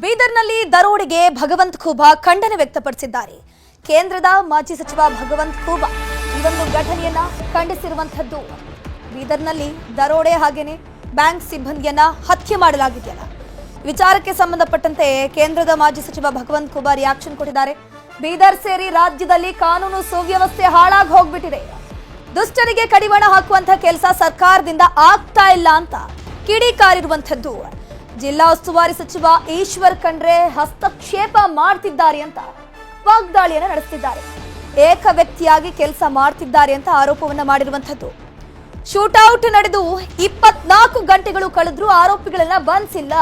ಬೀದರ್ನಲ್ಲಿ ದರೋಡೆಗೆ ಭಗವಂತ್ ಖೂಬಾ ಖಂಡನೆ ವ್ಯಕ್ತಪಡಿಸಿದ್ದಾರೆ. ಕೇಂದ್ರದ ಮಾಜಿ ಸಚಿವ ಭಗವಂತ್ ಖೂಬಾ ಈ ಒಂದು ಘಟನೆಯನ್ನ ಖಂಡಿಸಿರುವಂತದ್ದು. ಬೀದರ್ನಲ್ಲಿ ದರೋಡೆ ಹಾಗೇನೆ ಬ್ಯಾಂಕ್ ಸಿಬ್ಬಂದಿಯನ್ನ ಹತ್ಯೆ ಮಾಡಲಾಗಿದೆಯಲ್ಲ, ವಿಚಾರಕ್ಕೆ ಸಂಬಂಧಪಟ್ಟಂತೆ ಕೇಂದ್ರದ ಮಾಜಿ ಸಚಿವ ಭಗವಂತ್ ಖೂಬಾ ರಿಯಾಕ್ಷನ್ ಕೊಟ್ಟಿದ್ದಾರೆ. ಬೀದರ್ ಸೇರಿ ರಾಜ್ಯದಲ್ಲಿ ಕಾನೂನು ಸುವ್ಯವಸ್ಥೆ ಹಾಳಾಗಿ ಹೋಗ್ಬಿಟ್ಟಿದೆ, ದುಷ್ಟರಿಗೆ ಕಡಿವಾಣ ಹಾಕುವಂತ ಕೆಲಸ ಸರ್ಕಾರದಿಂದ ಆಗ್ತಾ ಇಲ್ಲ ಅಂತ ಕಿಡಿಕಾರಿರುವಂತದ್ದು. ಜಿಲ್ಲಾ ಉಸ್ತುವಾರಿ ಸಚಿವ ಈಶ್ವರ್ ಖಂಡ್ರೆ ಹಸ್ತಕ್ಷೇಪ ಮಾಡ್ತಿದ್ದಾರೆ ಅಂತ ವಾಗ್ದಾಳಿಯನ್ನು ನಡೆಸುತ್ತಿದ್ದಾರೆ. ಏಕ ವ್ಯಕ್ತಿಯಾಗಿ ಕೆಲಸ ಮಾಡ್ತಿದ್ದಾರೆ ಅಂತ ಆರೋಪವನ್ನ ಮಾಡಿರುವಂತದ್ದು. ಶೂಟೌಟ್ ನಡೆದು 24 ಗಂಟೆಗಳು ಕಳೆದ್ರೂ ಆರೋಪಿಗಳನ್ನ ಬಂಧಿಸಿಲ್ಲ.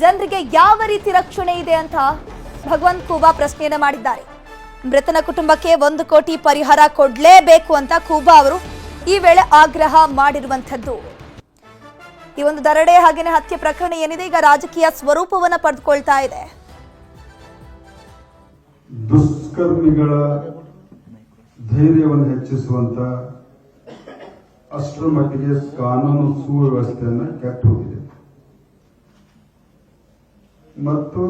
ಜನರಿಗೆ ಯಾವ ರೀತಿ ರಕ್ಷಣೆ ಇದೆ ಅಂತ ಭಗವಂತ್ ಖೂಬಾ ಪ್ರಶ್ನೆಯನ್ನ ಮಾಡಿದ್ದಾರೆ. ಮೃತನ ಕುಟುಂಬಕ್ಕೆ 1 ಕೋಟಿ ಪರಿಹಾರ ಕೊಡಲೇಬೇಕು ಅಂತ ಖೂಬಾ ಅವರು ಈ ವೇಳೆ ಆಗ್ರಹ ಮಾಡಿರುವಂತದ್ದು. ಈ ಒಂದು ದರೋಡೆ ಹಾಗೇನೆ ಹತ್ಯೆ ಪ್ರಕರಣ ಏನಿದೆ ಈಗ ರಾಜಕೀಯ ಸ್ವರೂಪವನ್ನ ಪಡೆದುಕೊಳ್ತಾ ಇದೆ. ದುಷ್ಕರ್ಮಿಗಳ ಧೈರ್ಯವನ್ನು ಹೆಚ್ಚಿಸುವಂತ ಅಷ್ಟರ ಮಟ್ಟಿಗೆ ಕಾನೂನು ಸುವ್ಯವಸ್ಥೆಯನ್ನು ಕೆಟ್ಟು ಹೋಗಿದೆ ಮತ್ತು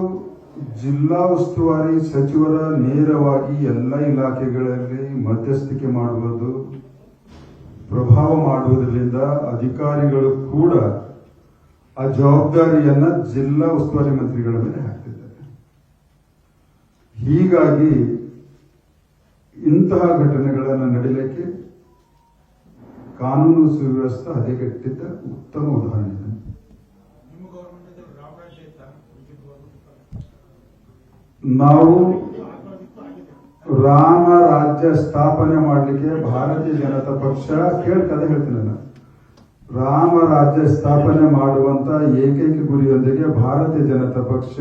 ಜಿಲ್ಲಾ ಉಸ್ತುವಾರಿ ಸಚಿವರ ನೇರವಾಗಿ ಎಲ್ಲ ಇಲಾಖೆಗಳಲ್ಲಿ ಮಧ್ಯಸ್ಥಿಕೆ ಮಾಡುವುದು, ಪ್ರಭಾವ ಮಾಡುವುದರಿಂದ ಅಧಿಕಾರಿಗಳು ಕೂಡ ಆ ಜವಾಬ್ದಾರಿಯನ್ನ ಜಿಲ್ಲಾ ಉಸ್ತುವಾರಿ ಮಂತ್ರಿಗಳ ಮೇಲೆ ಹಾಕ್ತಿದ್ದಾರೆ. ಹೀಗಾಗಿ ಇಂತಹ ಘಟನೆಗಳನ್ನು ನಡೆಯಲಿಕ್ಕೆ ಕಾನೂನು ಸುವ್ಯವಸ್ಥೆ ಹದಗೆಟ್ಟಿದ್ದ ಉತ್ತಮ ಉದಾಹರಣೆ. ನಾವು ರಾಮ ರಾಜ್ಯ ಸ್ಥಾಪನೆ ಮಾಡಲಿಕ್ಕೆ ಭಾರತೀಯ ಜನತಾ ಪಕ್ಷ ಕதை ಹೇಳ್ತೀನಿ ನಾನು. ರಾಮ ರಾಜ್ಯ ಸ್ಥಾಪನೆ ಮಾಡುವಂತ ಏಕೈಕ ಗುರಿಯೊಂದಿಗೆ ಭಾರತೀಯ ಜನತಾ ಪಕ್ಷ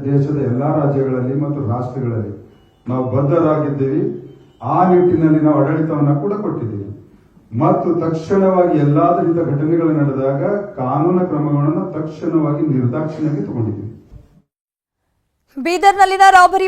ದೇಶದ ಎಲ್ಲಾ ರಾಜ್ಯಗಳಲ್ಲಿ ಮತ್ತು ರಾಷ್ಟ್ರಗಳಲ್ಲಿ ನಾವು ಬದ್ಧರಾಗಿದ್ದೀವಿ. ಆ ನಿಟ್ಟಿನಲ್ಲಿ ನಾವು ಆಡಳಿತವನ್ನ ಕೂಡ ಕೊಟ್ಟಿದ್ದೀವಿ ಮತ್ತು ತಕ್ಷಣವಾಗಿ ಎಲ್ಲಾದ್ರಿಂದ ಘಟನೆಗಳು ನಡೆದಾಗ ಕಾನೂನು ಕ್ರಮಗಳನ್ನು ತಕ್ಷಣವಾಗಿ ನಿರ್ದಾಕ್ಷಿಣ್ಯವಾಗಿ ತಗೊಂಡಿದ್ದೀವಿ. ಬೀದರ್ನಲ್ಲಿನ ರಾಬರಿ